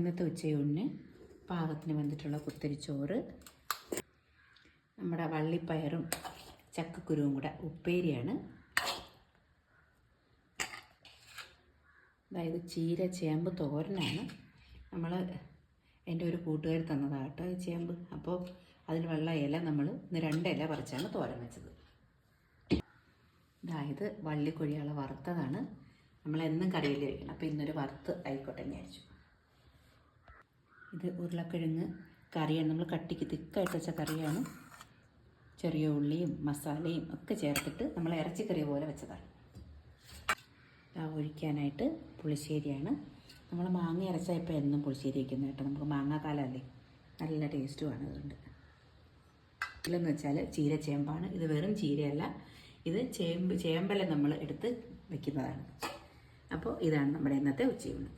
ഇന്നത്തെ ഉച്ചയൂണിന് പാകത്തിന് വന്നിട്ടുള്ള കുത്തരിച്ചോറ്, നമ്മുടെ വള്ളിപ്പയറും ചക്കക്കുരുവും കൂടെ ഉപ്പേരിയാണ്. അതായത് ചീര ചേമ്പ് തോരനാണ്. എൻ്റെ ഒരു കൂട്ടുകാർ തന്നതാണ് കേട്ടോ ഈ ചേമ്പ്. അപ്പോൾ അതിന് വെള്ള ഇല നമ്മൾ ഇന്ന് 2 ഇല പറിച്ചാണ് തോരൻ വെച്ചത്. അതായത് വള്ളിക്കൊഴിയാളെ വറുത്തതാണ്. നമ്മളെന്നും കറിയിൽ വയ്ക്കണം, അപ്പോൾ ഇന്നൊരു വറുത്ത് ആയിക്കോട്ടെ എന്ന് വിചാരിച്ചു. ഇത് ഉരുളക്കിഴങ്ങ് കറിയാണ്, നമ്മൾ കട്ടിക്ക് തിക്കായിട്ട് വെച്ച കറിയാണ്. ചെറിയ ഉള്ളിയും മസാലയും ഒക്കെ ചേർത്തിട്ട് നമ്മൾ ഇറച്ചിക്കറി പോലെ വെച്ചതാണ്. ഒഴിക്കാനായിട്ട് പുളിശ്ശേരിയാണ്. നമ്മൾ മാങ്ങ അരച്ചാൽ ഇപ്പോൾ എന്നും പുളിശ്ശേരി വയ്ക്കുന്നത് കേട്ടോ. നമുക്ക് മാങ്ങാക്കാലമല്ലേ, നല്ല ടേസ്റ്റുമാണ്. അതുകൊണ്ട് ഇല്ലെന്ന് വെച്ചാൽ ചീരച്ചേമ്പാണ്. ഇത് വെറും ചീരയല്ല, ഇത് ചേമ്പല നമ്മൾ എടുത്ത് വെക്കുന്നതാണ്. അപ്പോൾ ഇതാണ് നമ്മുടെ ഇന്നത്തെ ഉച്ചയൂണ്.